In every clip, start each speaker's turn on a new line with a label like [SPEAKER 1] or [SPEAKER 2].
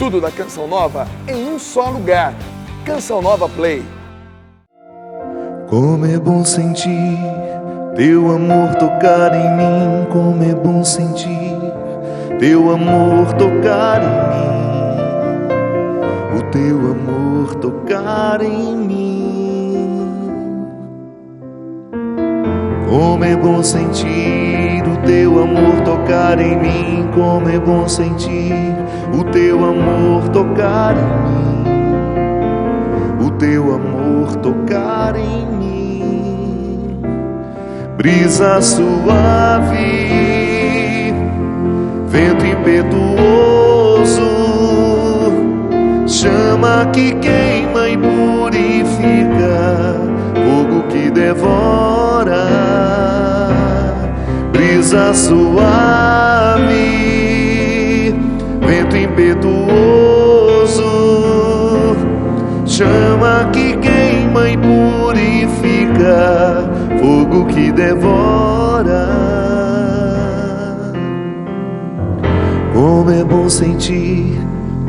[SPEAKER 1] Tudo da Canção Nova em um só lugar. Canção Nova Play.
[SPEAKER 2] Como é bom sentir teu amor tocar em mim. Como é bom sentir teu amor tocar em mim. O teu amor tocar em mim. Como é bom sentir o teu amor tocar em mim. Como é bom sentir o teu amor tocar em mim. O teu amor tocar em mim. Brisa suave, vento impetuoso, chama que queima e purifica, fogo que devora. Brisa suave, vento impetuoso, chama que queima e purifica, fogo que devora. Como é bom sentir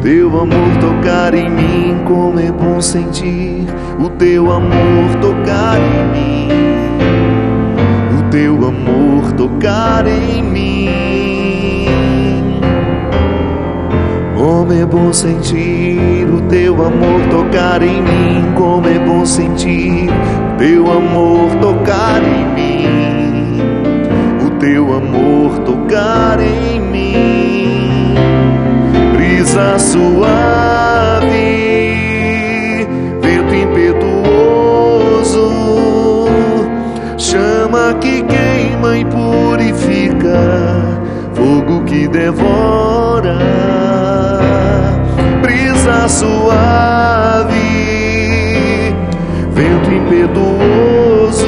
[SPEAKER 2] teu amor tocar em mim. Como é bom sentir o teu amor tocar em mim. O teu amor tocar em mim. Como é bom sentir o teu amor tocar em mim. Como é bom sentir o teu amor tocar em mim. O teu amor tocar em mim. Brisa suave, vento impetuoso, chama que queima e purifica, fogo que devora. Brisa suave, vento impetuoso,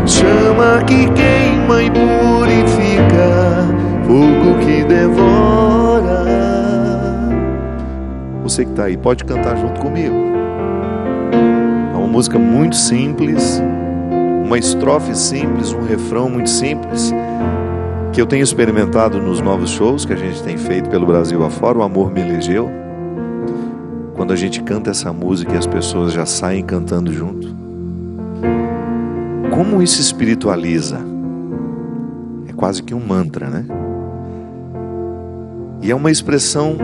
[SPEAKER 2] chama que queima e purifica, fogo que devora. Você que está aí pode cantar junto comigo. É uma música muito simples, uma estrofe simples, um refrão muito simples, que eu tenho experimentado nos novos shows que a gente tem feito pelo Brasil afora. O Amor Me Elegeu. Quando a gente canta essa música e as pessoas já saem cantando junto, como isso espiritualiza? É quase que um mantra, né? E é uma expressão,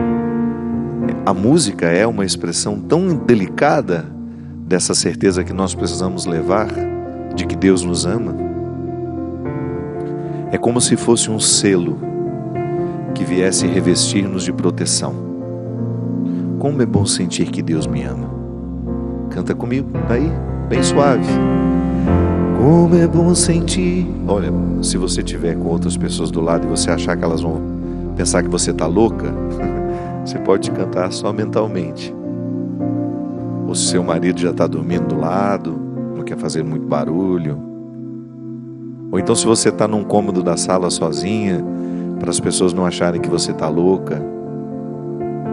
[SPEAKER 2] a música é uma expressão tão delicada dessa certeza que nós precisamos levar de que Deus nos ama. É como se fosse um selo que viesse revestir-nos de proteção. Como é bom sentir que Deus me ama. Canta comigo, aí, bem suave. Como é bom sentir. Olha, se você tiver com outras pessoas do lado e você achar que elas vão pensar que você está louca, você pode cantar só mentalmente. Ou se seu marido já está dormindo do lado, não quer fazer muito barulho. Ou então se você está num cômodo da sala sozinha, para as pessoas não acharem que você está louca,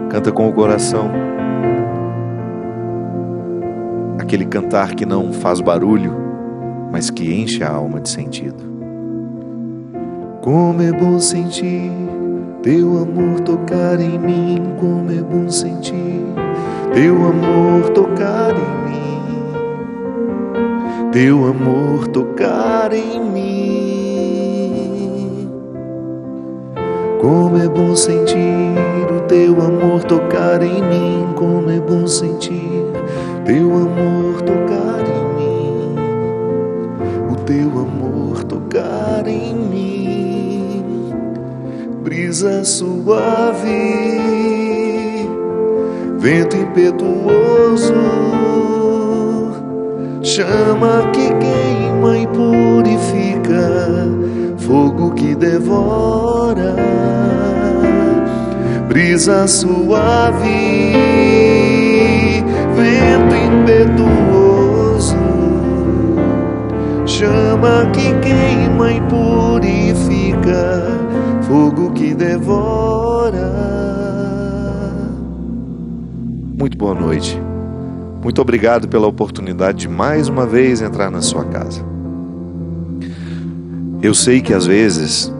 [SPEAKER 2] canta com o coração. Aquele cantar que não faz barulho, mas que enche a alma de sentido. Como é bom sentir teu amor tocar em mim. Como é bom sentir teu amor tocar em mim. Teu amor tocar em mim. Como é bom sentir o teu amor tocar em mim. Como é bom sentir teu amor tocar em mim. O teu amor tocar em mim. Brisa suave, vento impetuoso, chama que queima e purifica, fogo que devora. Brisa suave, vento impetuoso, chama que queima e purifica, fogo que devora. Muito boa noite. Muito obrigado pela oportunidade de mais uma vez entrar na sua casa. Eu sei que às vezes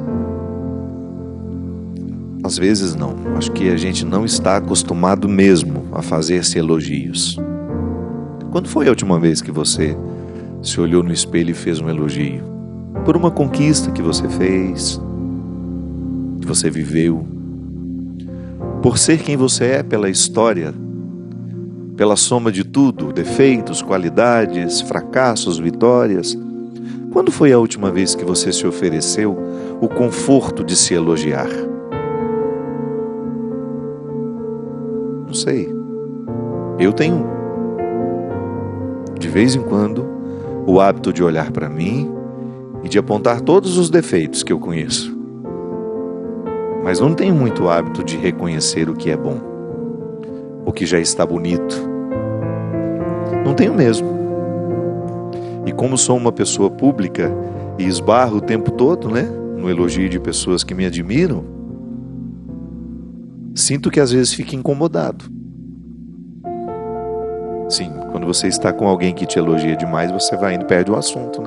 [SPEAKER 2] às vezes não. Acho que a gente não está acostumado mesmo a fazer-se elogios. Quando foi a última vez que você se olhou no espelho e fez um elogio? Por uma conquista que você fez, que você viveu, por ser quem você é pela história, pela soma de tudo, defeitos, qualidades, fracassos, vitórias. Quando foi a última vez que você se ofereceu o conforto de se elogiar? Não sei. Eu tenho, de vez em quando, o hábito de olhar para mim e de apontar todos os defeitos que eu conheço. Mas não tenho muito hábito de reconhecer o que é bom, o que já está bonito. Não tenho mesmo. E como sou uma pessoa pública e esbarro o tempo todo, no elogio de pessoas que me admiram, sinto que às vezes fico incomodado. Sim, quando você está com alguém que te elogia demais, você vai indo e perde o assunto,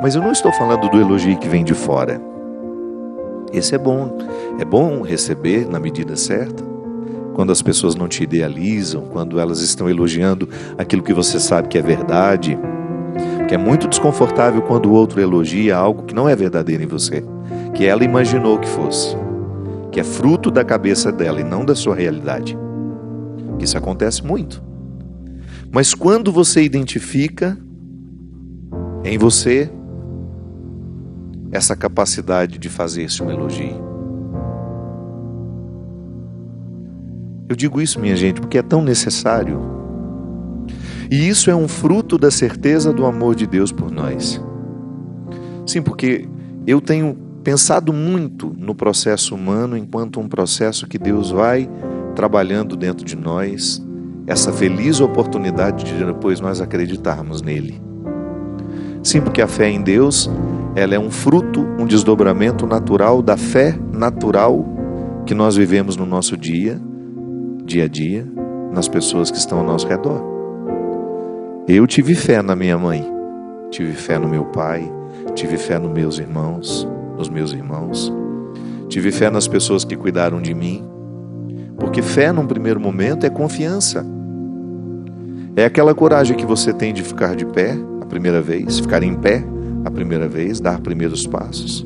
[SPEAKER 2] Mas eu não estou falando do elogio que vem de fora. Esse é bom receber na medida certa, quando as pessoas não te idealizam, quando elas estão elogiando aquilo que você sabe que é verdade, porque é muito desconfortável quando o outro elogia algo que não é verdadeiro em você, que ela imaginou que fosse, que é fruto da cabeça dela e não da sua realidade. Isso acontece muito. Mas quando você identifica em você essa capacidade de fazer-se um elogio. Eu digo isso, minha gente, porque é tão necessário. E isso é um fruto da certeza do amor de Deus por nós. Sim, porque eu tenho pensado muito no processo humano enquanto um processo que Deus vai trabalhando dentro de nós, essa feliz oportunidade de depois nós acreditarmos nele. Sim, porque a fé em Deus, ela é um fruto, um desdobramento natural da fé natural que nós vivemos no nosso dia a dia, nas pessoas que estão ao nosso redor. Eu tive fé na minha mãe, tive fé no meu pai, tive fé nos meus irmãos, tive fé nas pessoas que cuidaram de mim, porque fé num primeiro momento é confiança. É aquela coragem que você tem de ficar de pé a primeira vez, ficar em pé a primeira vez, dar primeiros passos,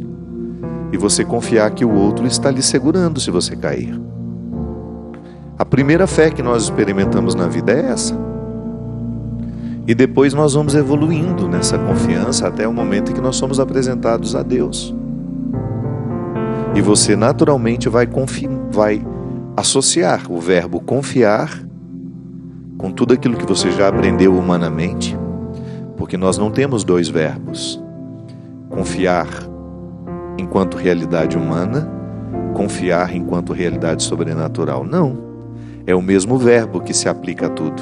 [SPEAKER 2] e você confiar que o outro está lhe segurando se você cair. A primeira fé que nós experimentamos na vida é essa. E depois nós vamos evoluindo nessa confiança até o momento em que nós somos apresentados a Deus. E você naturalmente vai associar o verbo confiar com tudo aquilo que você já aprendeu humanamente, porque nós não temos dois verbos. Confiar enquanto realidade humana, confiar enquanto realidade sobrenatural. Não. É o mesmo verbo que se aplica a tudo.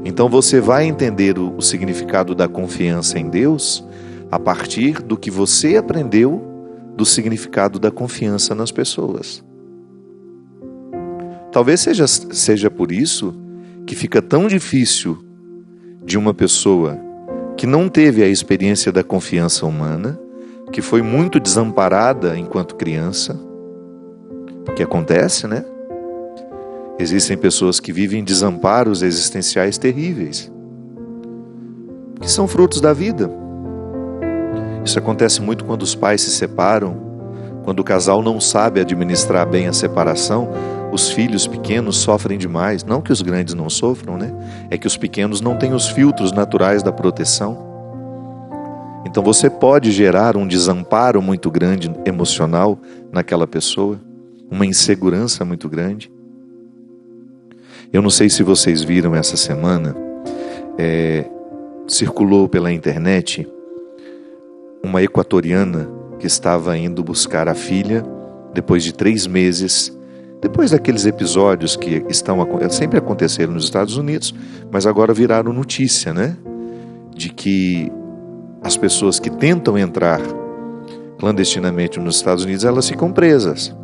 [SPEAKER 2] Então você vai entender o significado da confiança em Deus a partir do que você aprendeu do significado da confiança nas pessoas. Talvez seja por isso que fica tão difícil de uma pessoa que não teve a experiência da confiança humana, que foi muito desamparada enquanto criança, porque acontece, Existem pessoas que vivem desamparos existenciais terríveis, que são frutos da vida. Isso acontece muito quando os pais se separam, quando o casal não sabe administrar bem a separação, os filhos pequenos sofrem demais. Não que os grandes não sofram, É que os pequenos não têm os filtros naturais da proteção. Então você pode gerar um desamparo muito grande emocional naquela pessoa, uma insegurança muito grande. Eu não sei se vocês viram essa semana, circulou pela internet uma equatoriana que estava indo buscar a filha depois de 3 meses, depois daqueles episódios que sempre aconteceram nos Estados Unidos, mas agora viraram notícia, de que as pessoas que tentam entrar clandestinamente nos Estados Unidos, elas ficam presas.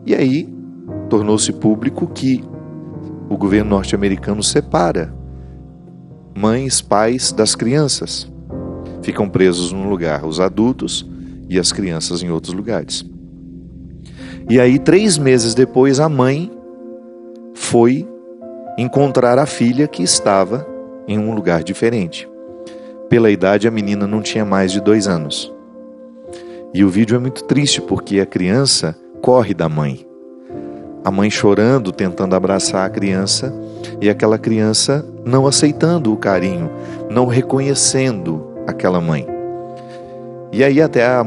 [SPEAKER 2] E aí tornou-se público que o governo norte-americano separa mães, pais das crianças. Ficam presos num lugar os adultos e as crianças em outros lugares. E aí, 3 meses depois, a mãe foi encontrar a filha que estava em um lugar diferente. Pela idade, a menina não tinha mais de 2 anos. E o vídeo é muito triste porque a criança corre da mãe. A mãe chorando, tentando abraçar a criança, e aquela criança não aceitando o carinho, não reconhecendo aquela mãe. E aí até a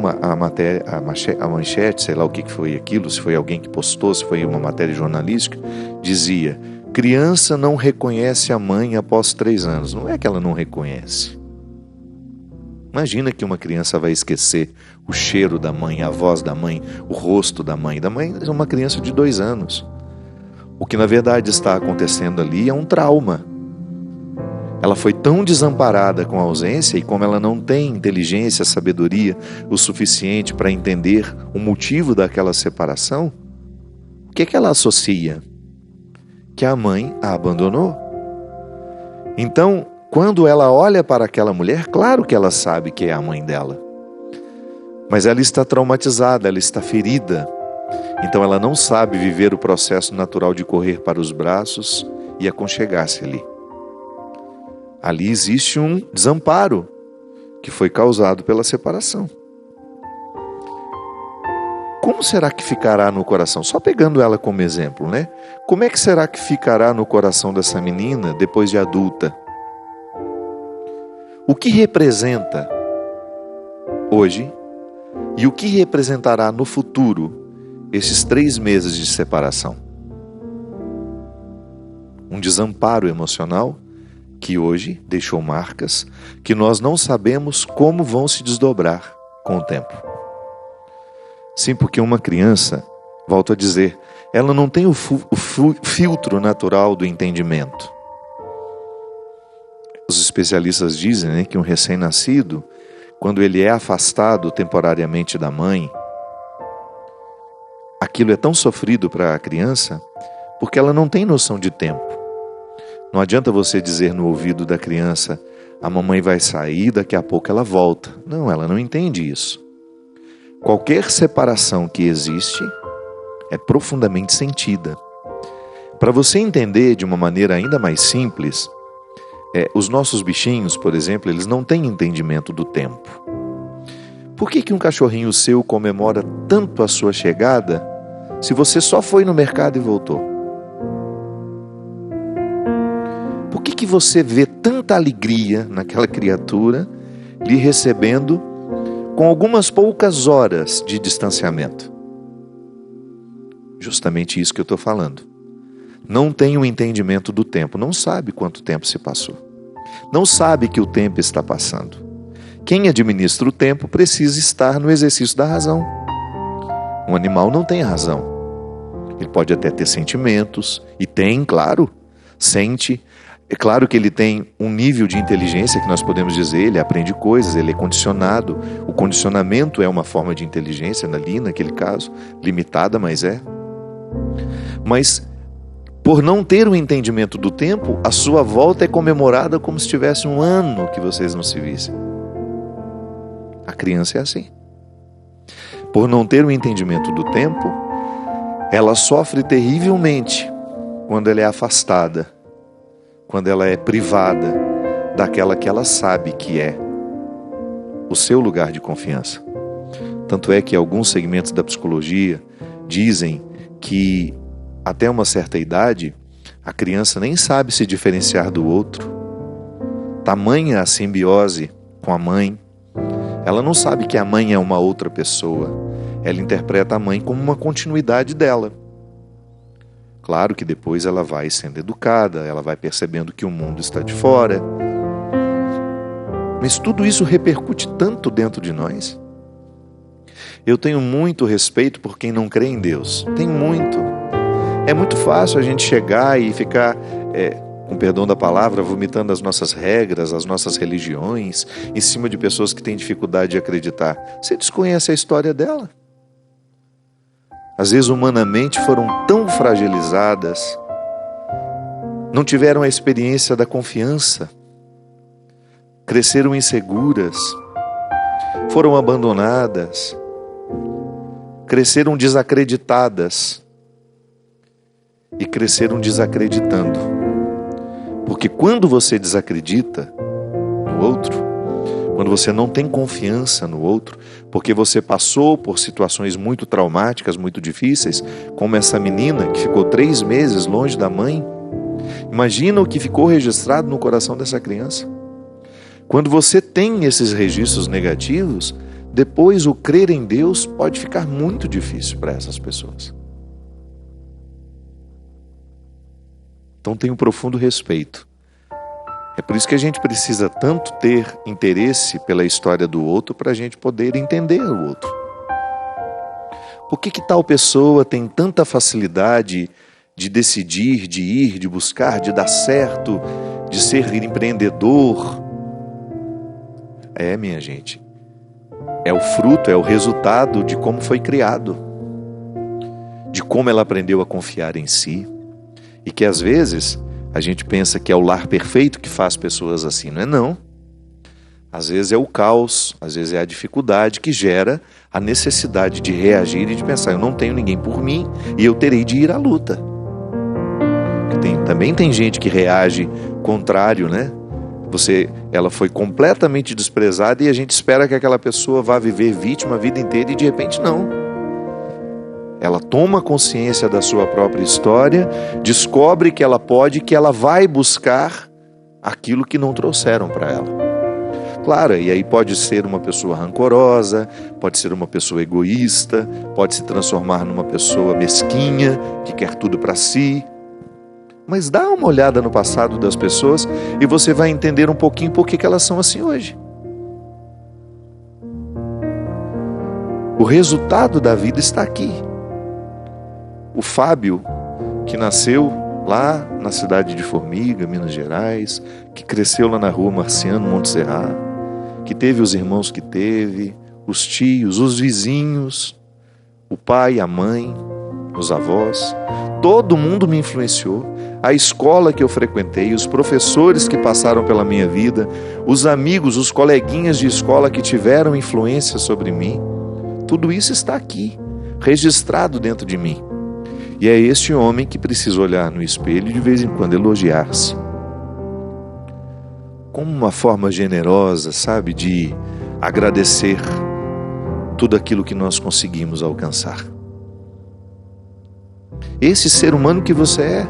[SPEAKER 2] manchete, sei lá o que foi aquilo, se foi alguém que postou, se foi uma matéria jornalística, dizia: criança não reconhece a mãe após 3 anos. Não é que ela não reconhece. Imagina que uma criança vai esquecer o cheiro da mãe, a voz da mãe, o rosto da mãe. Da mãe é uma criança de 2 anos. O que na verdade está acontecendo ali é um trauma. Ela foi tão desamparada com a ausência, e como ela não tem inteligência, sabedoria o suficiente para entender o motivo daquela separação, o que ela associa? Que a mãe a abandonou. Então, quando ela olha para aquela mulher, claro que ela sabe que é a mãe dela. Mas ela está traumatizada, ela está ferida. Então ela não sabe viver o processo natural de correr para os braços e aconchegar-se ali. Ali existe um desamparo que foi causado pela separação. Como será que ficará no coração? Só pegando ela como exemplo, né? Como é que será que ficará no coração dessa menina depois de adulta? O que representa hoje e o que representará no futuro esses 3 meses de separação? Um desamparo emocional que hoje deixou marcas que nós não sabemos como vão se desdobrar com o tempo. Sim, porque uma criança, volto a dizer, ela não tem o filtro natural do entendimento. Os especialistas dizem, né, que um recém-nascido, quando ele é afastado temporariamente da mãe, aquilo é tão sofrido para a criança porque ela não tem noção de tempo. Não adianta você dizer no ouvido da criança: a mamãe vai sair, daqui a pouco ela volta. Não, ela não entende isso. Qualquer separação que existe é profundamente sentida. Para você entender de uma maneira ainda mais simples, os nossos bichinhos, por exemplo, eles não têm entendimento do tempo. Por que um cachorrinho seu comemora tanto a sua chegada se você só foi no mercado e voltou? Por que você vê tanta alegria naquela criatura lhe recebendo com algumas poucas horas de distanciamento? Justamente isso que eu estou falando. Não tem o entendimento do tempo, não sabe quanto tempo se passou. Não sabe que o tempo está passando. Quem administra o tempo precisa estar no exercício da razão. Um animal não tem razão. Ele pode até ter sentimentos, e tem, claro, sente. É claro que ele tem um nível de inteligência que nós podemos dizer, ele aprende coisas, ele é condicionado. O condicionamento é uma forma de inteligência ali, naquele caso, limitada, mas é. Mas, por não ter o entendimento do tempo, a sua volta é comemorada como se tivesse 1 ano que vocês não se vissem. A criança é assim. Por não ter o entendimento do tempo, ela sofre terrivelmente quando ela é afastada, quando ela é privada daquela que ela sabe que é o seu lugar de confiança. Tanto é que alguns segmentos da psicologia dizem que até uma certa idade a criança nem sabe se diferenciar do outro. Tamanha a simbiose com a mãe, ela não sabe que a mãe é uma outra pessoa. Ela interpreta a mãe como uma continuidade dela. Claro que depois ela vai sendo educada, ela vai percebendo que o mundo está de fora. Mas tudo isso repercute tanto dentro de nós. Eu tenho muito respeito por quem não crê em Deus. Tenho muito. É muito fácil a gente chegar e ficar, com perdão da palavra, vomitando as nossas regras, as nossas religiões, em cima de pessoas que têm dificuldade de acreditar. Você desconhece a história dela. Às vezes, humanamente, foram tão fragilizadas, não tiveram a experiência da confiança, cresceram inseguras, foram abandonadas, cresceram desacreditadas e cresceram desacreditando. Porque quando você desacredita no outro, quando você não tem confiança no outro, porque você passou por situações muito traumáticas, muito difíceis, como essa menina que ficou 3 meses longe da mãe, imagina o que ficou registrado no coração dessa criança. Quando você tem esses registros negativos, depois o crer em Deus pode ficar muito difícil para essas pessoas. Então tenho um profundo respeito. É por isso que a gente precisa tanto ter interesse pela história do outro para a gente poder entender o outro. Por que tal pessoa tem tanta facilidade de decidir, de ir, de buscar, de dar certo, de ser empreendedor? Minha gente, é o fruto, é o resultado de como foi criado, de como ela aprendeu a confiar em si, e que às vezes a gente pensa que é o lar perfeito que faz pessoas assim, não é não. Às vezes é o caos, às vezes é a dificuldade que gera a necessidade de reagir e de pensar, eu não tenho ninguém por mim e eu terei de ir à luta. Também tem gente que reage contrário, né? Ela foi completamente desprezada e a gente espera que aquela pessoa vá viver vítima a vida inteira e de repente não. Ela toma consciência da sua própria história, descobre que ela pode, que ela vai buscar aquilo que não trouxeram para ela. Claro, e aí pode ser uma pessoa rancorosa, pode ser uma pessoa egoísta, pode se transformar numa pessoa mesquinha, que quer tudo para si. Mas dá uma olhada no passado das pessoas e você vai entender um pouquinho por que elas são assim hoje. O resultado da vida está aqui. O Fábio, que nasceu lá na cidade de Formiga, Minas Gerais, que cresceu lá na rua Marciano, Montserrat, que teve os irmãos que teve, os tios, os vizinhos, o pai, a mãe, os avós, todo mundo me influenciou. A escola que eu frequentei, os professores que passaram pela minha vida, os amigos, os coleguinhas de escola que tiveram influência sobre mim, tudo isso está aqui, registrado dentro de mim. E é este homem que precisa olhar no espelho e de vez em quando elogiar-se. Como uma forma generosa, sabe, de agradecer tudo aquilo que nós conseguimos alcançar. Esse ser humano que você é,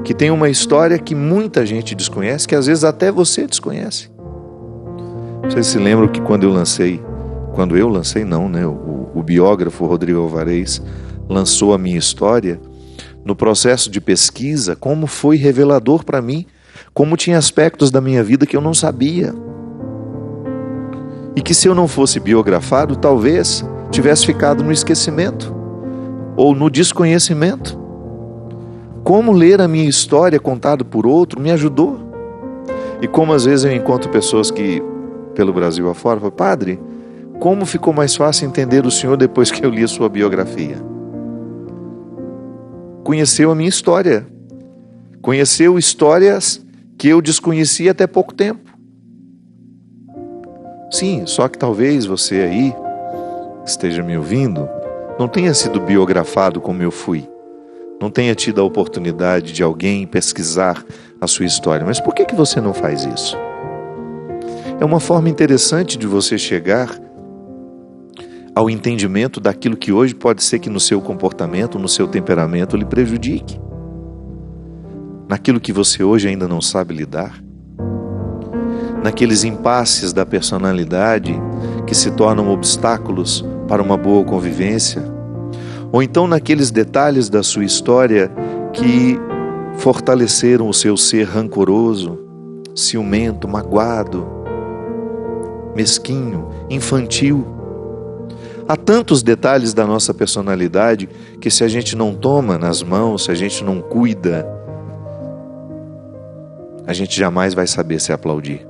[SPEAKER 2] que tem uma história que muita gente desconhece, que às vezes até você desconhece. Vocês se lembram que quando eu lancei, o biógrafo Rodrigo Alvarez lançou a minha história, no processo de pesquisa, como foi revelador para mim, como tinha aspectos da minha vida que eu não sabia. E que se eu não fosse biografado, talvez tivesse ficado no esquecimento ou no desconhecimento. Como ler a minha história contada por outro me ajudou. E como às vezes eu encontro pessoas que, pelo Brasil afora, falam, padre, como ficou mais fácil entender o senhor depois que eu li a sua biografia? Conheceu a minha história. Conheceu histórias que eu desconhecia até pouco tempo. Sim, só que talvez você aí, esteja me ouvindo, não tenha sido biografado como eu fui. Não tenha tido a oportunidade de alguém pesquisar a sua história. Mas por que você não faz isso? É uma forma interessante de você chegar ao entendimento daquilo que hoje pode ser que no seu comportamento, no seu temperamento, lhe prejudique. Naquilo que você hoje ainda não sabe lidar. Naqueles impasses da personalidade que se tornam obstáculos para uma boa convivência. Ou então naqueles detalhes da sua história que fortaleceram o seu ser rancoroso, ciumento, magoado, mesquinho, infantil. Há tantos detalhes da nossa personalidade que se a gente não toma nas mãos, se a gente não cuida, a gente jamais vai saber se aplaudir.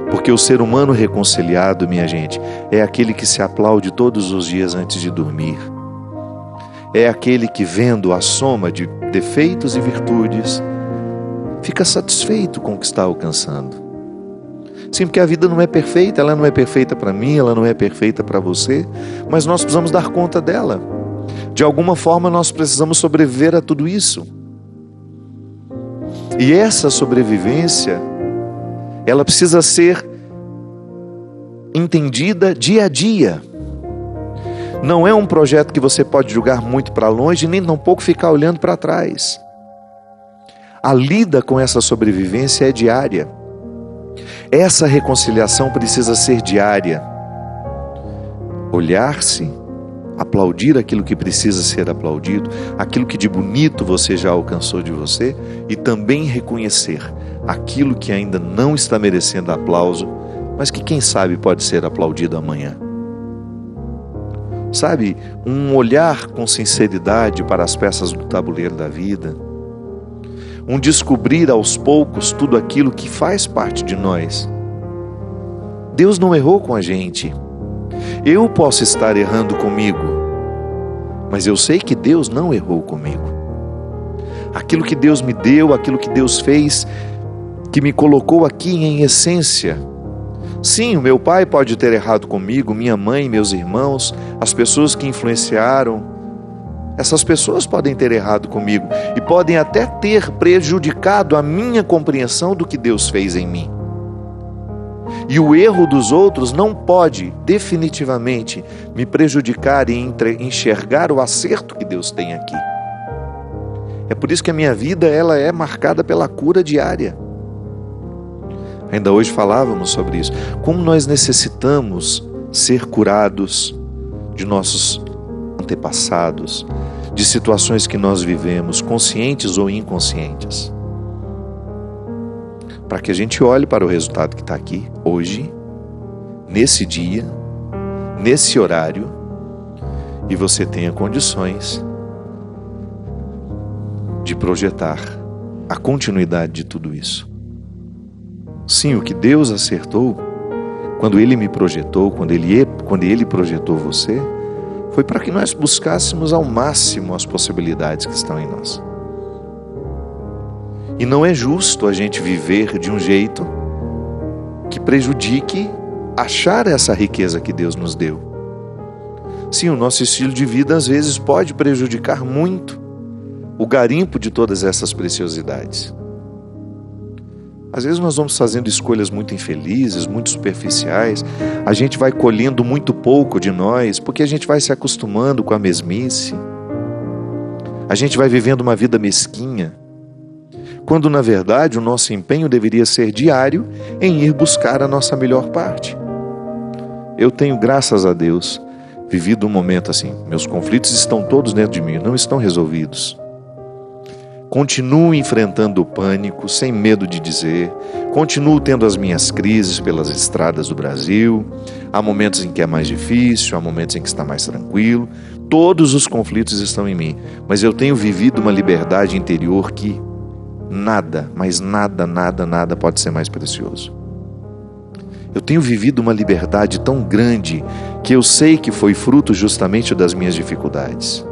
[SPEAKER 2] Porque o ser humano reconciliado, minha gente, é aquele que se aplaude todos os dias antes de dormir. É aquele que, vendo a soma de defeitos e virtudes, fica satisfeito com o que está alcançando. Sim, porque a vida não é perfeita, ela não é perfeita para mim, ela não é perfeita para você, mas nós precisamos dar conta dela. De alguma forma nós precisamos sobreviver a tudo isso. E essa sobrevivência, ela precisa ser entendida dia a dia. Não é um projeto que você pode julgar muito para longe, nem tampouco ficar olhando para trás. A lida com essa sobrevivência é diária. Essa reconciliação precisa ser diária. Olhar-se, aplaudir aquilo que precisa ser aplaudido, aquilo que de bonito você já alcançou de você, e também reconhecer aquilo que ainda não está merecendo aplauso, mas que quem sabe pode ser aplaudido amanhã. Sabe, um olhar com sinceridade para as peças do tabuleiro da vida, um descobrir aos poucos tudo aquilo que faz parte de nós. Deus não errou com a gente. Eu posso estar errando comigo, mas eu sei que Deus não errou comigo. Aquilo que Deus me deu, aquilo que Deus fez, que me colocou aqui em essência. Sim, o meu pai pode ter errado comigo, minha mãe, meus irmãos, as pessoas que influenciaram. Essas pessoas podem ter errado comigo e podem até ter prejudicado a minha compreensão do que Deus fez em mim. E o erro dos outros não pode definitivamente me prejudicar e enxergar o acerto que Deus tem aqui. É por isso que a minha vida ela é marcada pela cura diária. Ainda hoje falávamos sobre isso. Como nós necessitamos ser curados de nossos antepassados, de situações que nós vivemos, conscientes ou inconscientes. Para que a gente olhe para o resultado que está aqui, hoje, nesse dia, nesse horário, e você tenha condições de projetar a continuidade de tudo isso. Sim, o que Deus acertou, quando Ele me projetou, quando Ele projetou você, foi para que nós buscássemos ao máximo as possibilidades que estão em nós. E não é justo a gente viver de um jeito que prejudique achar essa riqueza que Deus nos deu. Sim, o nosso estilo de vida às vezes pode prejudicar muito o garimpo de todas essas preciosidades. Às vezes nós vamos fazendo escolhas muito infelizes, muito superficiais, a gente vai colhendo muito pouco de nós, porque a gente vai se acostumando com a mesmice, a gente vai vivendo uma vida mesquinha, quando na verdade o nosso empenho deveria ser diário em ir buscar a nossa melhor parte. Eu tenho, graças a Deus, vivido um momento assim, meus conflitos estão todos dentro de mim, não estão resolvidos. Continuo enfrentando o pânico, sem medo de dizer. Continuo tendo as minhas crises pelas estradas do Brasil. Há momentos em que é mais difícil, há momentos em que está mais tranquilo. Todos os conflitos estão em mim. Mas eu tenho vivido uma liberdade interior que nada, mas nada pode ser mais precioso. Eu tenho vivido uma liberdade tão grande que eu sei que foi fruto justamente das minhas dificuldades.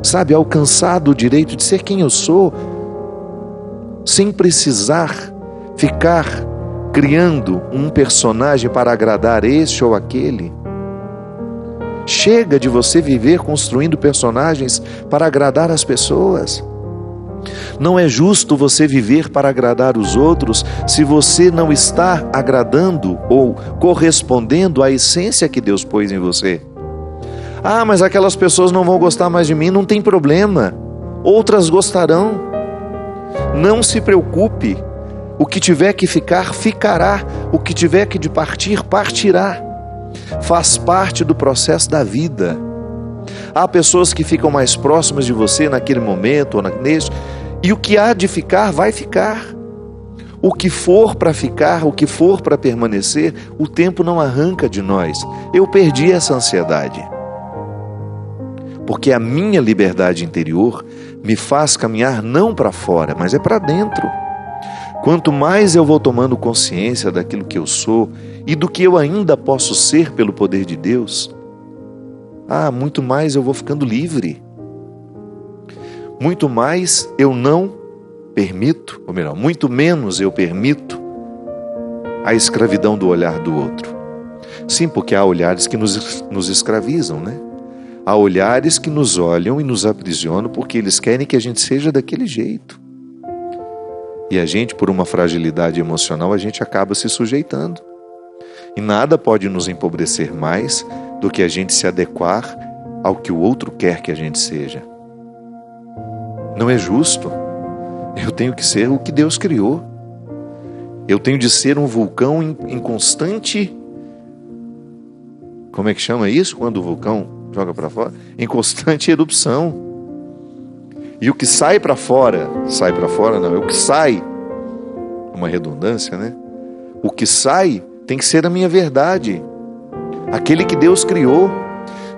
[SPEAKER 2] Sabe, alcançado o direito de ser quem eu sou, sem precisar ficar criando um personagem para agradar este ou aquele. Chega de você viver construindo personagens para agradar as pessoas. Não é justo você viver para agradar os outros se você não está agradando ou correspondendo à essência que Deus pôs em você. Ah, mas aquelas pessoas não vão gostar mais de mim, não tem problema. Outras gostarão. Não se preocupe. O que tiver que ficar, ficará. O que tiver que partir, partirá. Faz parte do processo da vida. Há pessoas que ficam mais próximas de você naquele momento ou neste, e o que há de ficar, vai ficar. O que for para ficar, o que for para permanecer, o tempo não arranca de nós. Eu perdi essa ansiedade. Porque a minha liberdade interior me faz caminhar não para fora, mas é para dentro. Quanto mais eu vou tomando consciência daquilo que eu sou e do que eu ainda posso ser pelo poder de Deus, muito mais eu vou ficando livre. Muito mais eu não permito, ou melhor, muito menos eu permito a escravidão do olhar do outro. Sim, porque há olhares que nos escravizam, né? Há olhares que nos olham e nos aprisionam porque eles querem que a gente seja daquele jeito. E a gente, por uma fragilidade emocional, a gente acaba se sujeitando. E nada pode nos empobrecer mais do que a gente se adequar ao que o outro quer que a gente seja. Não é justo. Eu tenho que ser o que Deus criou. Eu tenho de ser um vulcão em constante... Como é que chama isso quando o vulcão joga para fora? Em constante erupção. E o que sai para fora não, é o que sai, uma redundância, né? O que sai tem que ser a minha verdade, aquele que Deus criou.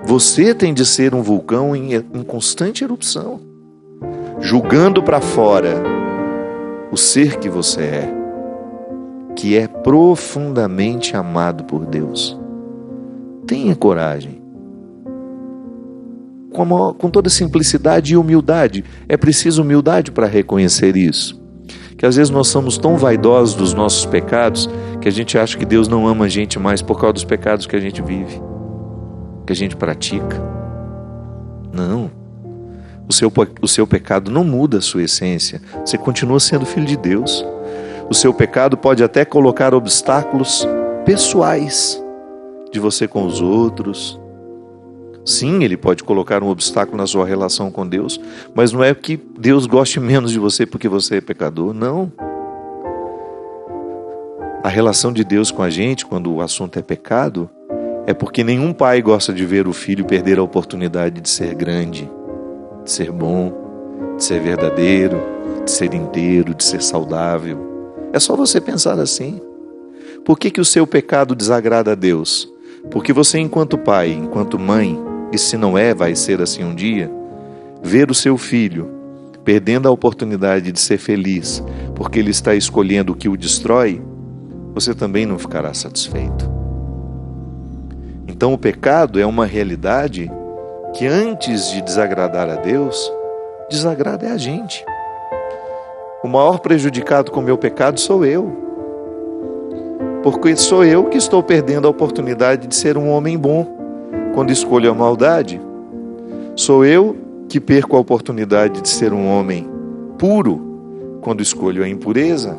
[SPEAKER 2] Você tem de ser um vulcão em constante erupção, julgando para fora o ser que você é, que é profundamente amado por Deus. Tenha coragem. Com toda simplicidade e humildade. É preciso humildade para reconhecer isso. Que às vezes nós somos tão vaidosos dos nossos pecados que a gente acha que Deus não ama a gente mais por causa dos pecados que a gente vive, que a gente pratica. Não. O seu pecado não muda a sua essência. Você continua sendo filho de Deus. O seu pecado pode até colocar obstáculos pessoais de você com os outros. Sim, ele pode colocar um obstáculo na sua relação com Deus, mas não é que Deus goste menos de você porque você é pecador, não. A relação de Deus com a gente, quando o assunto é pecado, é porque nenhum pai gosta de ver o filho perder a oportunidade de ser grande, de ser bom, de ser verdadeiro, de ser inteiro, de ser saudável. É só você pensar assim. Por que o seu pecado desagrada a Deus? Porque você, enquanto pai, enquanto mãe, e se não é, vai ser assim um dia, ver o seu filho perdendo a oportunidade de ser feliz, porque ele está escolhendo o que o destrói, você também não ficará satisfeito. Então o pecado é uma realidade que antes de desagradar a Deus, desagrada a gente. O maior prejudicado com o meu pecado sou eu. Porque sou eu que estou perdendo a oportunidade de ser um homem bom quando escolho a maldade. Sou eu que perco a oportunidade de ser um homem puro quando escolho a impureza.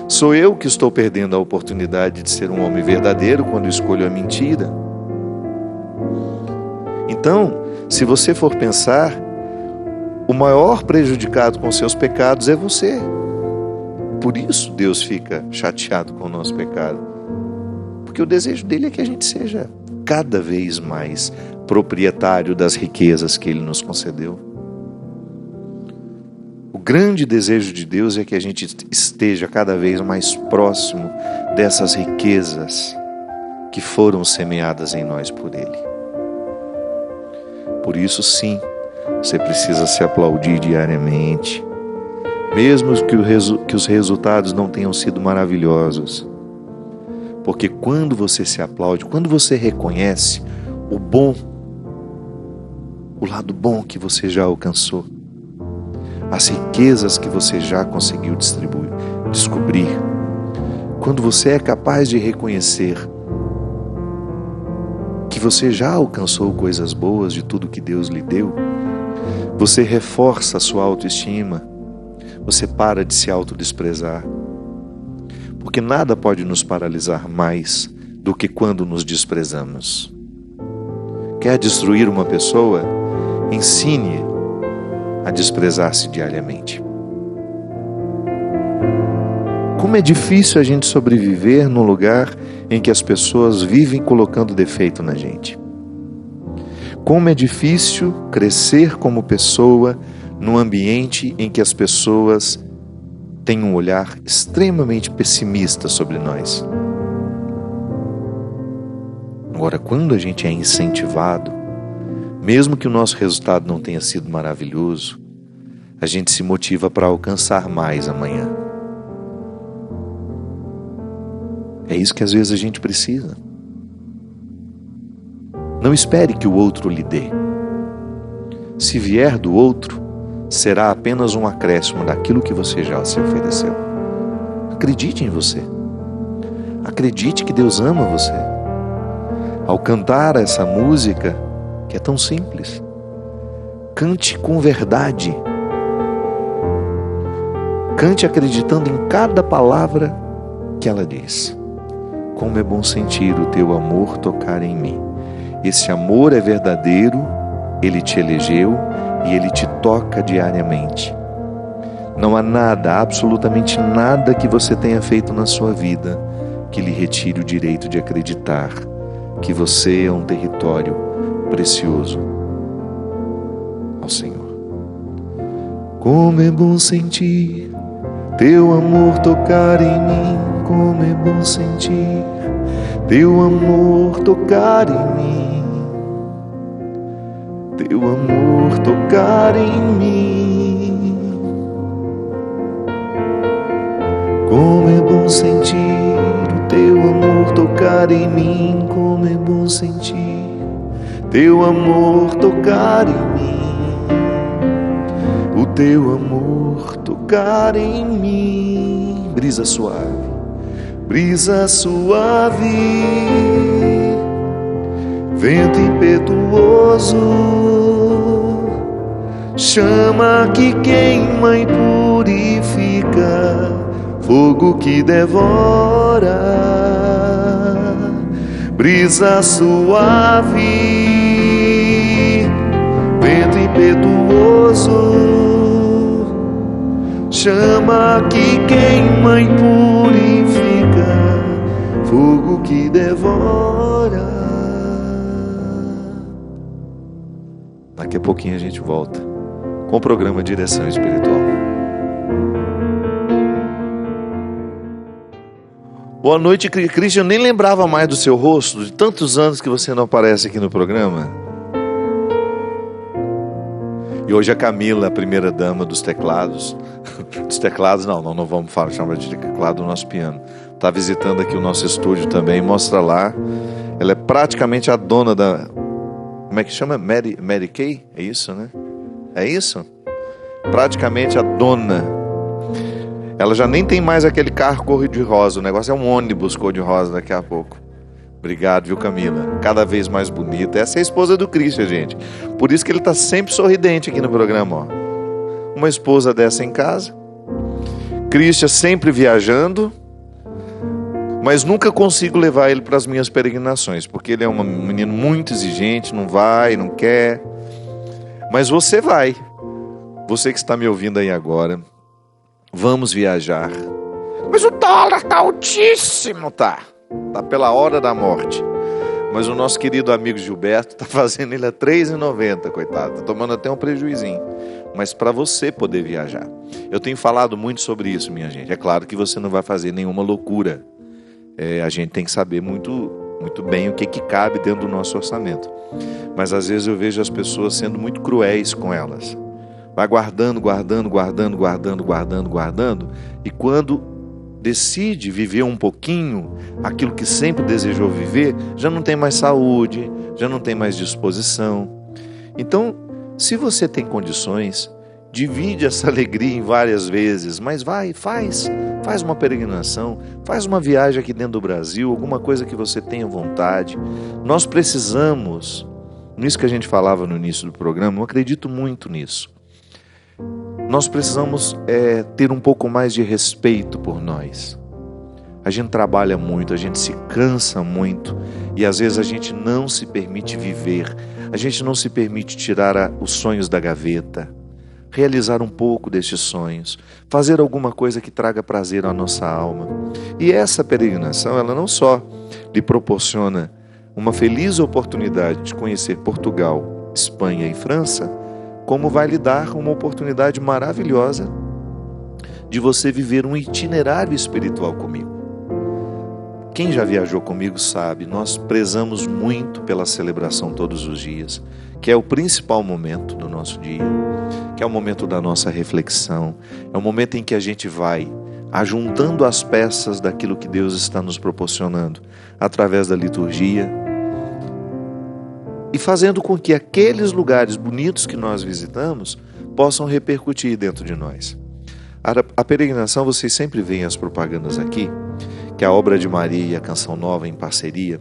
[SPEAKER 2] Sou eu que estou perdendo a oportunidade de ser um homem verdadeiro quando escolho a mentira. Então, se você for pensar, o maior prejudicado com seus pecados é você. Por isso Deus fica chateado com o nosso pecado. Porque o desejo dele é que a gente seja cada vez mais proprietário das riquezas que ele nos concedeu. O grande desejo de Deus é que a gente esteja cada vez mais próximo dessas riquezas que foram semeadas em nós por ele. Por isso, sim, você precisa se aplaudir diariamente, mesmo que os resultados não tenham sido maravilhosos. Porque quando você se aplaude, quando você reconhece o bom, o lado bom que você já alcançou, as riquezas que você já conseguiu descobrir, quando você é capaz de reconhecer que você já alcançou coisas boas de tudo que Deus lhe deu, você reforça a sua autoestima, você para de se autodesprezar. Porque nada pode nos paralisar mais do que quando nos desprezamos. Quer destruir uma pessoa? Ensine a desprezar-se diariamente. Como é difícil a gente sobreviver num lugar em que as pessoas vivem colocando defeito na gente. Como é difícil crescer como pessoa num ambiente em que as pessoas têm um olhar extremamente pessimista sobre nós. Agora, quando a gente é incentivado, mesmo que o nosso resultado não tenha sido maravilhoso, a gente se motiva para alcançar mais amanhã. É isso que às vezes a gente precisa. Não espere que o outro lhe dê. Se vier do outro, será apenas um acréscimo daquilo que você já se ofereceu. Acredite em você. Acredite que Deus ama você. Ao cantar essa música, que é tão simples, cante com verdade. Cante acreditando em cada palavra que ela diz. Como é bom sentir o teu amor tocar em mim. Esse amor é verdadeiro, ele te elegeu e ele te toca diariamente. Não há nada, absolutamente nada que você tenha feito na sua vida que lhe retire o direito de acreditar que você é um território precioso ao Senhor. Como é bom sentir teu amor tocar em mim, como é bom sentir teu amor tocar em mim, teu amor tocar em mim. Como é bom sentir o teu amor tocar em mim, como é bom sentir teu amor tocar em mim, o teu amor tocar em mim. Brisa suave, brisa suave, vento impetuoso, chama que queima e purifica, fogo que devora. Brisa suave, vento impetuoso, chama que queima e purifica, fogo que devora. Daqui a pouquinho a gente volta com o programa Direção Espiritual. Boa noite, Cristian. Eu nem lembrava mais do seu rosto, de tantos anos que você não aparece aqui no programa. E hoje a Camila, a primeira dama dos teclados, não vamos falar, chamar de teclado do nosso piano, está visitando aqui o nosso estúdio também, mostra lá. Ela é praticamente a dona da, como é que chama? Mary Kay? É isso, né? É isso? Praticamente a dona. Ela já nem tem mais aquele carro cor-de-rosa, o negócio é um ônibus cor-de-rosa daqui a pouco. Obrigado, viu, Camila? Cada vez mais bonita. Essa é a esposa do Christian, gente. Por isso que ele está sempre sorridente aqui no programa, ó. Uma esposa dessa em casa. Christian sempre viajando. Mas nunca consigo levar ele para as minhas peregrinações, porque ele é um menino muito exigente, não vai, não quer. Mas você vai. Você que está me ouvindo aí agora. Vamos viajar. Mas o dólar está altíssimo, tá pela hora da morte. Mas o nosso querido amigo Gilberto está fazendo ele a R$3,90, coitado. Está tomando até um prejuizinho. Mas para você poder viajar. Eu tenho falado muito sobre isso, minha gente. É claro que você não vai fazer nenhuma loucura. A gente tem que saber muito bem o que cabe dentro do nosso orçamento. Mas às vezes eu vejo as pessoas sendo muito cruéis com elas. Vai guardando, e quando decide viver um pouquinho aquilo que sempre desejou viver, já não tem mais saúde, já não tem mais disposição. Então, se você tem condições, divide essa alegria em várias vezes, mas faz uma peregrinação, faz uma viagem aqui dentro do Brasil, alguma coisa que você tenha vontade. Nós precisamos, nisso que a gente falava no início do programa, eu acredito muito nisso. Nós precisamos ter um pouco mais de respeito por nós. A gente trabalha muito, a gente se cansa muito e às vezes a gente não se permite viver, a gente não se permite tirar os sonhos da gaveta, realizar um pouco destes sonhos, fazer alguma coisa que traga prazer à nossa alma. E essa peregrinação, ela não só lhe proporciona uma feliz oportunidade de conhecer Portugal, Espanha e França, como vai lhe dar uma oportunidade maravilhosa de você viver um itinerário espiritual comigo. Quem já viajou comigo sabe, nós prezamos muito pela celebração todos os dias, que é o principal momento do nosso dia, que é o momento da nossa reflexão, é o momento em que a gente vai ajuntando as peças daquilo que Deus está nos proporcionando através da liturgia, e fazendo com que aqueles lugares bonitos que nós visitamos possam repercutir dentro de nós. A peregrinação, vocês sempre veem as propagandas aqui, que a Obra de Maria e a Canção Nova em parceria,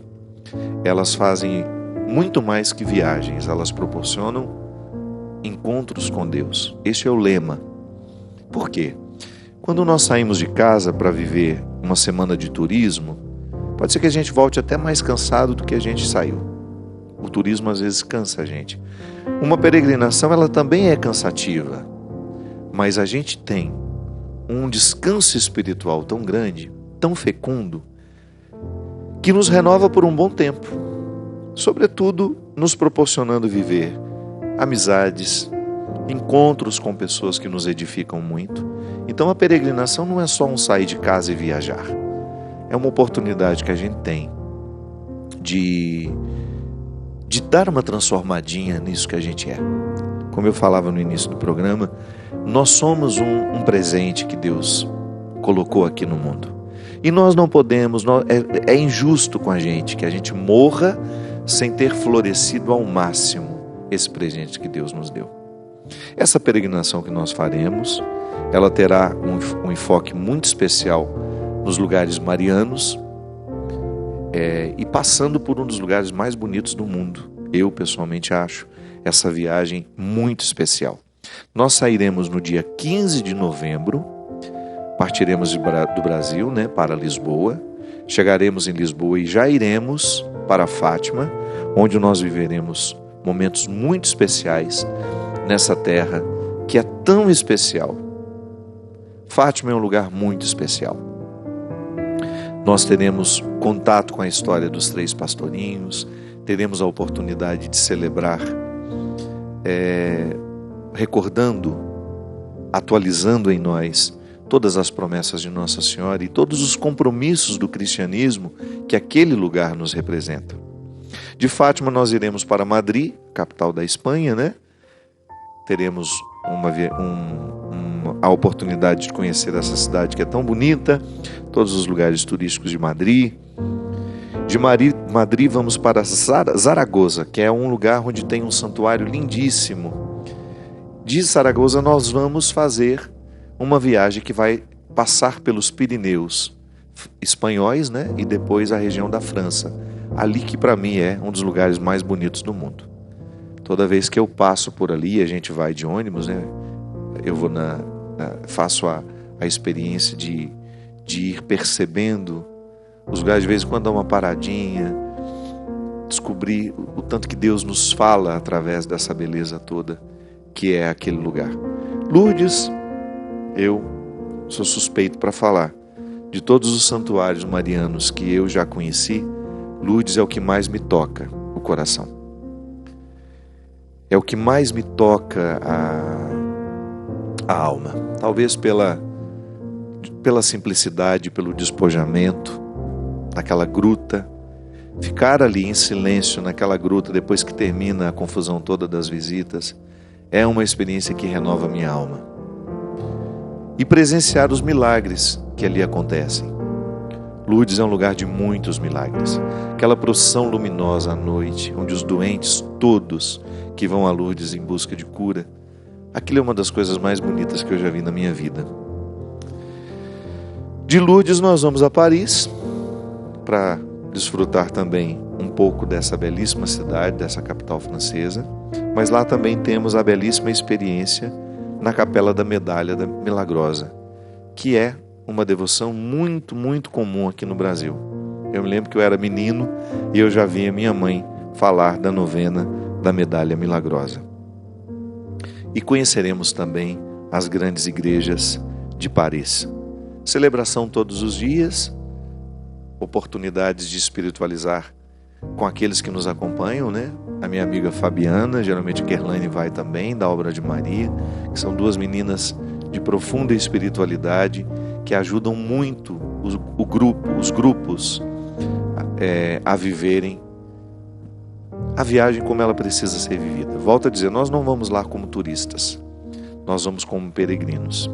[SPEAKER 2] elas fazem muito mais que viagens, elas proporcionam encontros com Deus. Este é o lema. Por quê? Quando nós saímos de casa para viver uma semana de turismo, pode ser que a gente volte até mais cansado do que a gente saiu. O turismo às vezes cansa a gente. Uma peregrinação, ela também é cansativa, mas a gente tem um descanso espiritual tão grande, tão fecundo, que nos renova por um bom tempo, sobretudo nos proporcionando viver amizades, encontros com pessoas que nos edificam muito. Então a peregrinação não é só um sair de casa e viajar, é uma oportunidade que a gente tem de dar uma transformadinha nisso que a gente é. Como eu falava no início do programa, nós somos um presente que Deus colocou aqui no mundo. E nós não podemos, é injusto com a gente que a gente morra sem ter florescido ao máximo esse presente que Deus nos deu. Essa peregrinação que nós faremos, ela terá um enfoque muito especial nos lugares marianos, e passando por um dos lugares mais bonitos do mundo. Eu pessoalmente acho essa viagem muito especial. Nós sairemos no dia 15 de novembro, partiremos do Brasil, para Lisboa, chegaremos em Lisboa e já iremos para Fátima, onde nós viveremos momentos muito especiais nessa terra que é tão especial. Fátima é um lugar muito especial. Nós teremos contato com a história dos 3 pastorinhos, teremos a oportunidade de celebrar, recordando, atualizando em nós todas as promessas de Nossa Senhora e todos os compromissos do cristianismo que aquele lugar nos representa. De Fátima nós iremos para Madrid, capital da Espanha, Teremos a oportunidade de conhecer essa cidade que é tão bonita, todos os lugares turísticos de Madrid. De Madrid vamos para Zaragoza, que é um lugar onde tem um santuário lindíssimo. De Zaragoza nós vamos fazer uma viagem que vai passar pelos Pirineus espanhóis, e depois a região da França. Ali que para mim é um dos lugares mais bonitos do mundo. Toda vez que eu passo por ali, a gente vai de ônibus, eu vou faço a experiência de ir percebendo os lugares, de vez em quando dá uma paradinha, descobrir o tanto que Deus nos fala através dessa beleza toda que é aquele lugar. Lourdes, eu sou suspeito para falar. De todos os santuários marianos que eu já conheci, Lourdes é o que mais me toca o coração. É o que mais me toca a alma. Talvez pela simplicidade, pelo despojamento, naquela gruta. Ficar ali em silêncio naquela gruta depois que termina a confusão toda das visitas é uma experiência que renova a minha alma. E presenciar os milagres que ali acontecem. Lourdes é um lugar de muitos milagres. Aquela procissão luminosa à noite, onde os doentes todos que vão a Lourdes em busca de cura, aquilo é uma das coisas mais bonitas que eu já vi na minha vida. De Lourdes nós vamos a Paris, para desfrutar também um pouco dessa belíssima cidade, dessa capital francesa, mas lá também temos a belíssima experiência na Capela da Medalha Milagrosa, que é uma devoção muito, muito comum aqui no Brasil. Eu me lembro que eu era menino e eu já via minha mãe falar da novena da Medalha Milagrosa. E conheceremos também as grandes igrejas de Paris. Celebração todos os dias, oportunidades de espiritualizar com aqueles que nos acompanham, A minha amiga Fabiana, geralmente a Gerlaine vai também, da Obra de Maria, que são 2 meninas de profunda espiritualidade, que ajudam muito os grupos a viverem a viagem como ela precisa ser vivida. Volto a dizer, nós não vamos lá como turistas, nós vamos como peregrinos.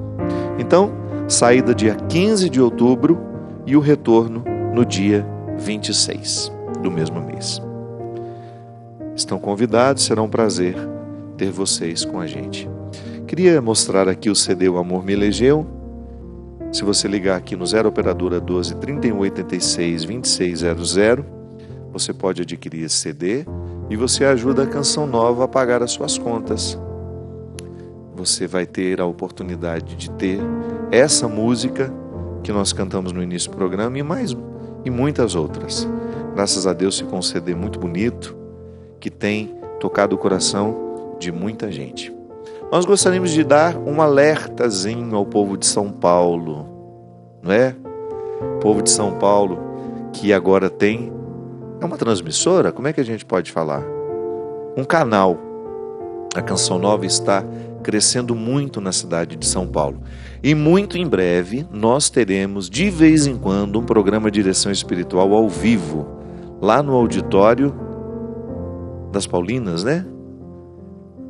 [SPEAKER 2] Então, saída dia 15 de outubro e o retorno no dia 26 do mesmo mês. Estão convidados, será um prazer ter vocês com a gente. Queria mostrar aqui o CD O Amor Me Elegeu. Se você ligar aqui no 0 operadora 12 31 86 2600, você pode adquirir esse CD e você ajuda a Canção Nova a pagar as suas contas. Você vai ter a oportunidade de ter essa música que nós cantamos no início do programa e muitas outras. Graças a Deus ficou um CD muito bonito que tem tocado o coração de muita gente. Nós gostaríamos de dar um alertazinho ao povo de São Paulo, não é? O povo de São Paulo que agora tem, é uma transmissora, como é que a gente pode falar? Um canal. A Canção Nova está crescendo muito na cidade de São Paulo. E muito em breve nós teremos, de vez em quando, um programa de direção espiritual ao vivo, lá no auditório das Paulinas, né?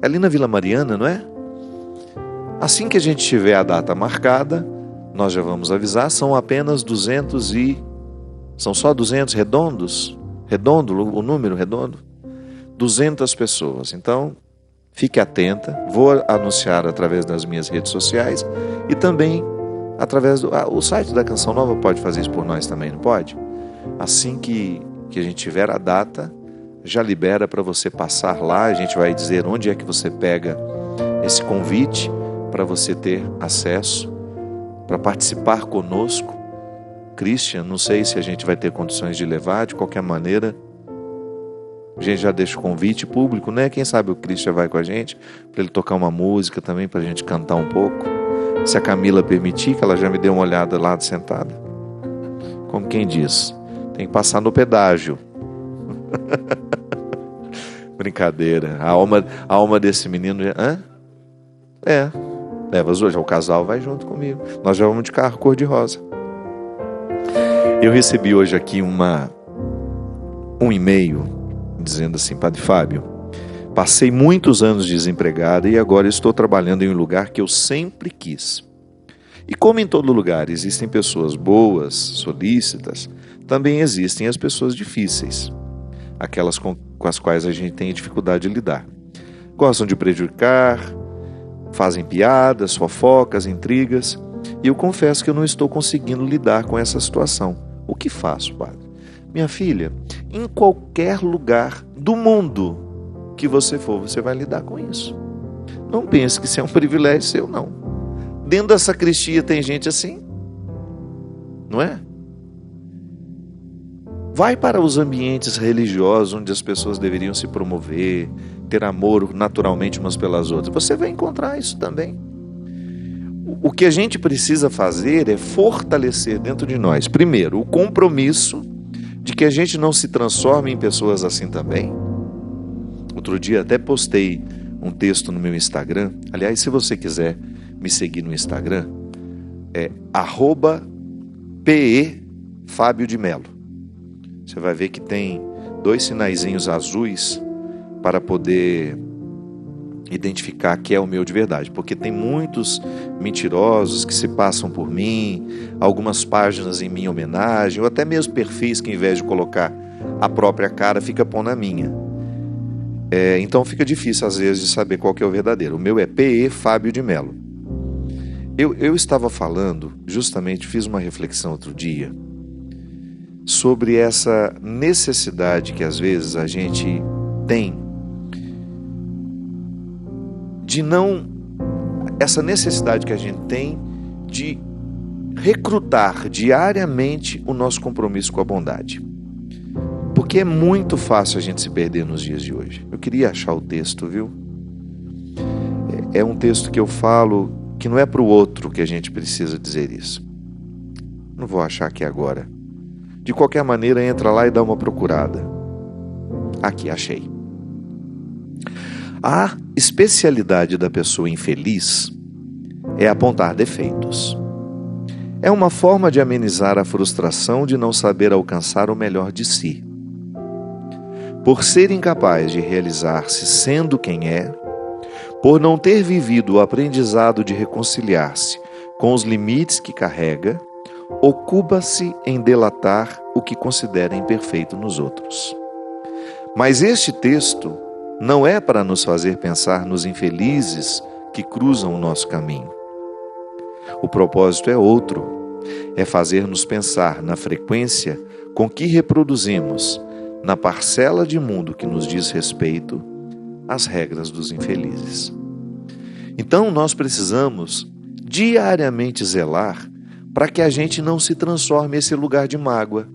[SPEAKER 2] Ali na Vila Mariana, não é? Assim que a gente tiver a data marcada, nós já vamos avisar, são apenas 200 são só 200 redondos? Redondo, o número redondo? 200 pessoas. Então, fique atenta, vou anunciar através das minhas redes sociais e também através o site da Canção Nova pode fazer isso por nós também, não pode? Assim que a gente tiver a data, já libera para você passar lá, a gente vai dizer onde é que você pega esse convite para você ter acesso, para participar conosco. Christian, não sei se a gente vai ter condições de levar, de qualquer maneira, a gente já deixa o convite público, né? Quem sabe o Christian vai com a gente, para ele tocar uma música também, para a gente cantar um pouco. Se a Camila permitir, que ela já me deu uma olhada lá sentada. Como quem diz, tem que passar no pedágio. Brincadeira. A alma desse menino... Levas hoje, o casal vai junto comigo. Nós já vamos de carro cor-de-rosa. Eu recebi hoje aqui um e-mail dizendo assim: Padre Fábio, passei muitos anos desempregado e agora estou trabalhando em um lugar que eu sempre quis. E como em todo lugar existem pessoas boas, solícitas, também existem as pessoas difíceis, aquelas com as quais a gente tem dificuldade de lidar. Gostam de prejudicar, fazem piadas, fofocas, intrigas, e eu confesso que eu não estou conseguindo lidar com essa situação. O que faço, padre? Minha filha, em qualquer lugar do mundo que você for, você vai lidar com isso. Não pense que isso é um privilégio seu, não. Dentro da sacristia tem gente assim, não é? Vai para os ambientes religiosos onde as pessoas deveriam se promover, ter amor naturalmente umas pelas outras. Você vai encontrar isso também. O que a gente precisa fazer é fortalecer dentro de nós, primeiro, o compromisso de que a gente não se transforme em pessoas assim também. Outro dia até postei um texto no meu Instagram. Aliás, se você quiser me seguir no Instagram, é @PE_Fábio_de_Melo. Você vai ver que tem 2 sinaizinhos azuis para poder identificar que é o meu de verdade, porque tem muitos mentirosos que se passam por mim, algumas páginas em minha homenagem, ou até mesmo perfis que, ao invés de colocar a própria cara, fica pondo a minha. Então fica difícil às vezes de saber qual que é o verdadeiro. O meu é PE Fábio de Melo. Eu estava falando, justamente fiz uma reflexão outro dia sobre essa necessidade que às vezes a gente tem essa necessidade que a gente tem de recrutar diariamente o nosso compromisso com a bondade. Porque é muito fácil a gente se perder nos dias de hoje. Eu queria achar o texto, viu? É um texto que eu falo que não é para o outro que a gente precisa dizer isso. Não vou achar aqui agora. De qualquer maneira, entra lá e dá uma procurada. Aqui, achei. A especialidade da pessoa infeliz é apontar defeitos. É uma forma de amenizar a frustração de não saber alcançar o melhor de si. Por ser incapaz de realizar-se sendo quem é, por não ter vivido o aprendizado de reconciliar-se com os limites que carrega, ocupa-se em delatar o que considera imperfeito nos outros. Mas este texto não é para nos fazer pensar nos infelizes que cruzam o nosso caminho. O propósito é outro. é fazer-nos pensar na frequência com que reproduzimos, na parcela de mundo que nos diz respeito, as regras dos infelizes. Então nós precisamos diariamente zelar para que a gente não se transforme esse lugar de mágoa,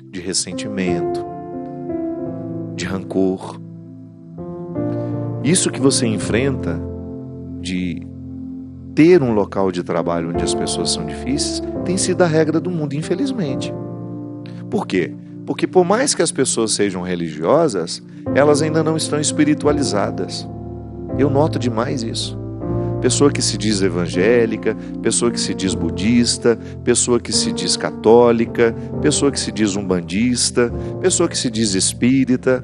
[SPEAKER 2] de ressentimento, de rancor. Isso que você enfrenta de ter um local de trabalho onde as pessoas são difíceis tem sido a regra do mundo, infelizmente. Por quê? Porque por mais que as pessoas sejam religiosas, elas ainda não estão espiritualizadas. Eu noto demais isso. Pessoa que se diz evangélica, pessoa que se diz budista, pessoa que se diz católica, pessoa que se diz umbandista, pessoa que se diz espírita.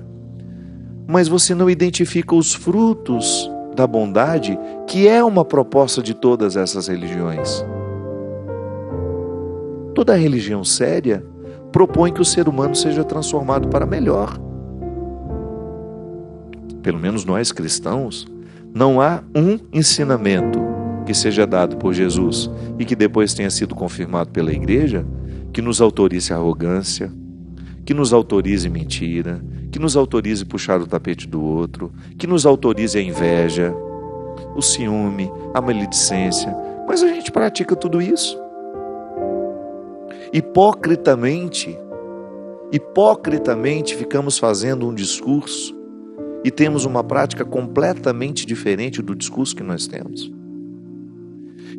[SPEAKER 2] Mas você não identifica os frutos da bondade, que é uma proposta de todas essas religiões. Toda religião séria propõe que o ser humano seja transformado para melhor. Pelo menos nós cristãos, não há um ensinamento que seja dado por Jesus e que depois tenha sido confirmado pela igreja que nos autorize a arrogância, que nos autorize mentira, que nos autorize puxar o tapete do outro, que nos autorize a inveja, o ciúme, a maledicência. Mas a gente pratica tudo isso. Hipocritamente ficamos fazendo um discurso e temos uma prática completamente diferente do discurso que nós temos.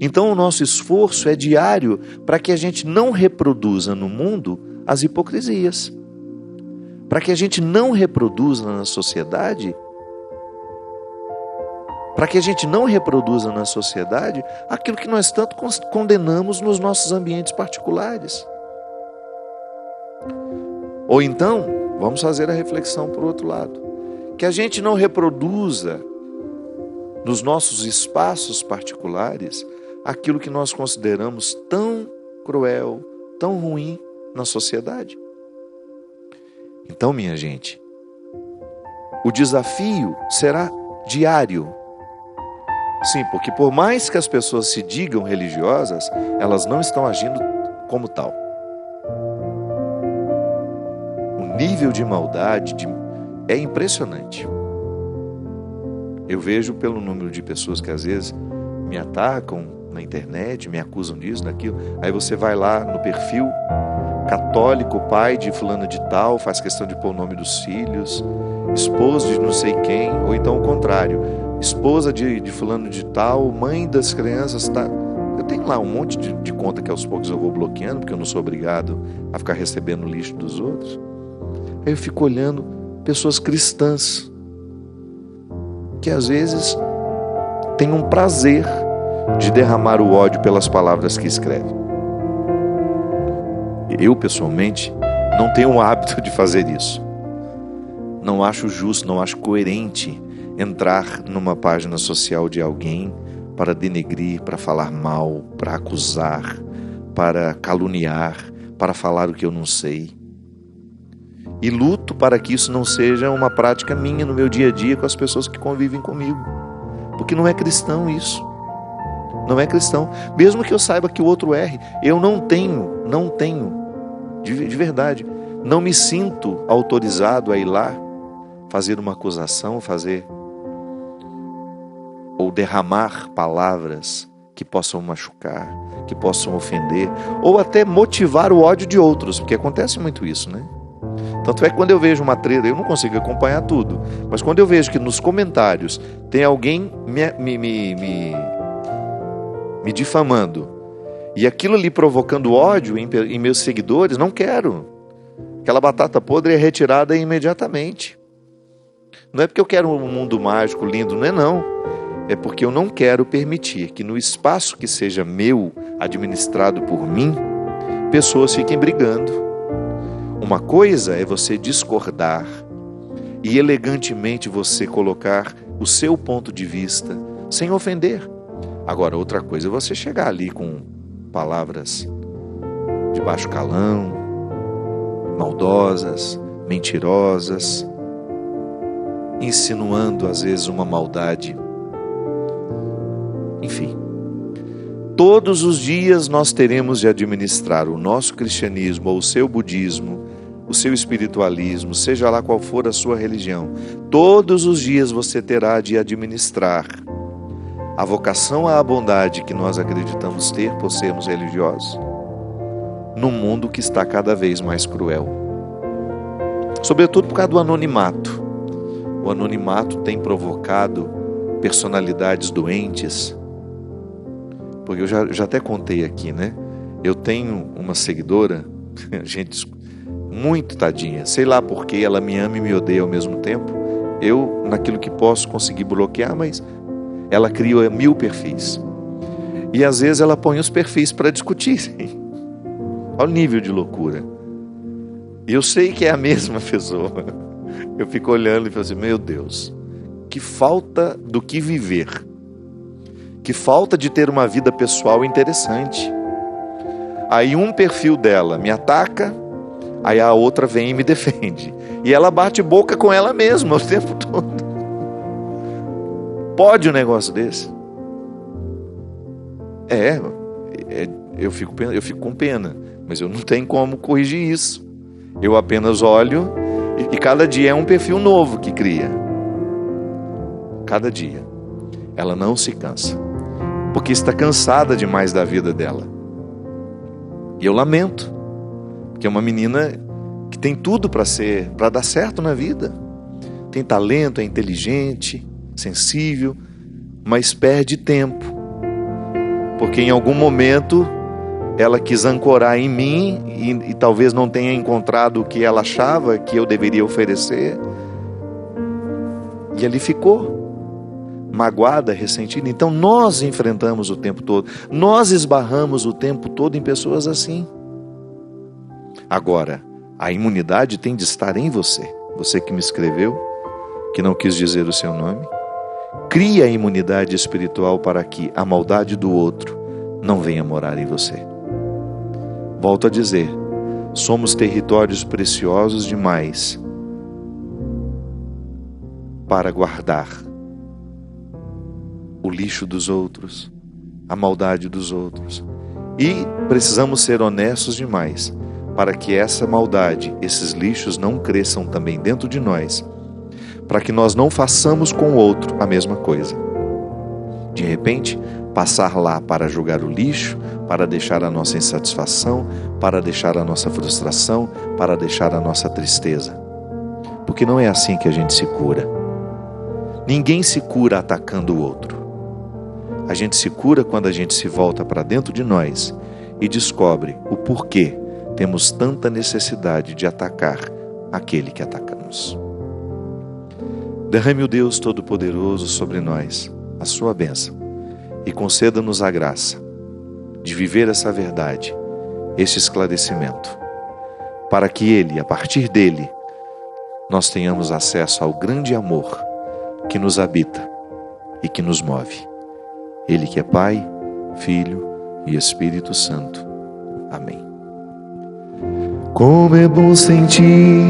[SPEAKER 2] Então o nosso esforço é diário para que a gente não reproduza no mundo as hipocrisias, para que a gente não reproduza na sociedade, aquilo que nós tanto condenamos nos nossos ambientes particulares. Ou então, vamos fazer a reflexão por outro lado, que a gente não reproduza nos nossos espaços particulares aquilo que nós consideramos tão cruel, tão ruim na sociedade. Então, minha gente, o desafio será diário. Sim, porque por mais que as pessoas se digam religiosas, elas não estão agindo como tal. O nível de maldade é impressionante. Eu vejo pelo número de pessoas que às vezes me atacam na internet, me acusam disso, daquilo. Aí você vai lá no perfil católico, pai de fulano de tal, faz questão de pôr o nome dos filhos, esposa de não sei quem, ou então o contrário, esposa de fulano de tal, mãe das crianças, tá? Eu tenho lá um monte de conta que aos poucos eu vou bloqueando, porque eu não sou obrigado a ficar recebendo o lixo dos outros. Aí eu fico olhando pessoas cristãs que às vezes têm um prazer de derramar o ódio pelas palavras que escrevem. Eu, pessoalmente, não tenho o hábito de fazer isso. Não acho justo, não acho coerente entrar numa página social de alguém para denegrir, para falar mal, para acusar, para caluniar, para falar o que eu não sei. E luto para que isso não seja uma prática minha no meu dia a dia com as pessoas que convivem comigo. Porque não é cristão isso. Não é cristão. Mesmo que eu saiba que o outro erre, eu não tenho, de verdade, não me sinto autorizado a ir lá fazer uma acusação, ou derramar palavras que possam machucar, que possam ofender, ou até motivar o ódio de outros, porque acontece muito isso, né? Tanto é que quando eu vejo uma treta, eu não consigo acompanhar tudo, mas quando eu vejo que nos comentários tem alguém me difamando, e aquilo ali provocando ódio em meus seguidores, não quero. Aquela batata podre é retirada imediatamente. Não é porque eu quero um mundo mágico, lindo, não. É porque eu não quero permitir que no espaço que seja meu, administrado por mim, pessoas fiquem brigando. Uma coisa é você discordar e elegantemente você colocar o seu ponto de vista sem ofender. Agora, outra coisa é você chegar ali com palavras de baixo calão, maldosas, mentirosas, insinuando às vezes uma maldade. Enfim, Todos os dias nós teremos de administrar o nosso cristianismo, ou o seu budismo, o seu espiritualismo, seja lá qual for a sua religião. Todos os dias você terá de administrar a vocação à bondade que nós acreditamos ter por sermos religiosos, num mundo que está cada vez mais cruel. Sobretudo por causa do anonimato. O anonimato tem provocado personalidades doentes. Porque eu já até contei aqui, né? Eu tenho uma seguidora, gente, muito tadinha. Sei lá porque ela me ama e me odeia ao mesmo tempo. Eu, naquilo que posso, consegui bloquear, mas ela cria 1000 perfis. E às vezes ela põe os perfis para discutirem. Olha o nível de loucura. E eu sei que é a mesma pessoa. Eu fico olhando e falo assim, meu Deus, que falta do que viver. Que falta de ter uma vida pessoal interessante. Aí um perfil dela me ataca, aí a outra vem e me defende. E ela bate boca com ela mesma o tempo todo. Pode um negócio desse? Eu fico com pena, mas eu não tenho como corrigir isso. Eu apenas olho e cada dia é um perfil novo que cria. Cada dia. Ela não se cansa. Porque está cansada demais da vida dela. E eu lamento. Porque é uma menina que tem tudo para dar certo na vida. Tem talento, é inteligente, sensível, mas perde tempo. Porque em algum momento ela quis ancorar em mim e talvez não tenha encontrado o que ela achava que eu deveria oferecer. E ali ficou. Magoada, ressentida. Então nós enfrentamos o tempo todo, nós esbarramos o tempo todo em pessoas assim. Agora, a imunidade tem de estar em você. Você que me escreveu, que não quis dizer o seu nome, cria a imunidade espiritual para que a maldade do outro não venha morar em você. Volto a dizer, somos territórios preciosos demais para guardar o lixo dos outros, a maldade dos outros. E precisamos ser honestos demais para que essa maldade, esses lixos não cresçam também dentro de nós, para que nós não façamos com o outro a mesma coisa. De repente, passar lá para jogar o lixo, para deixar a nossa insatisfação, para deixar a nossa frustração, para deixar a nossa tristeza. Porque não é assim que a gente se cura. Ninguém se cura atacando o outro. A gente se cura quando a gente se volta para dentro de nós e descobre o porquê temos tanta necessidade de atacar aquele que atacamos. Derrame o Deus Todo-Poderoso sobre nós a sua bênção e conceda-nos a graça de viver essa verdade, esse esclarecimento, para que Ele, a partir dele, nós tenhamos acesso ao grande amor que nos habita e que nos move. Ele que é Pai, Filho e Espírito Santo. Amém. Como é bom sentir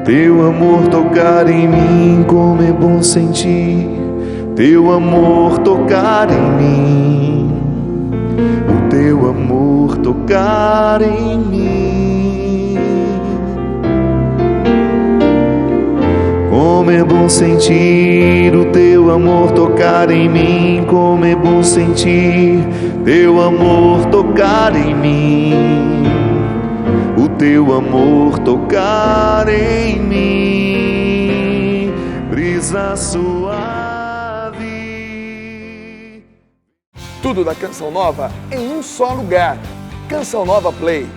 [SPEAKER 2] teu amor tocar em mim, como é bom sentir teu amor tocar em mim, o teu amor tocar em mim. Como é bom sentir o teu amor tocar em mim, como é bom sentir teu amor tocar em mim, o teu amor tocar em mim, brisa suave.
[SPEAKER 1] Tudo da Canção Nova em um só lugar. Canção Nova Play.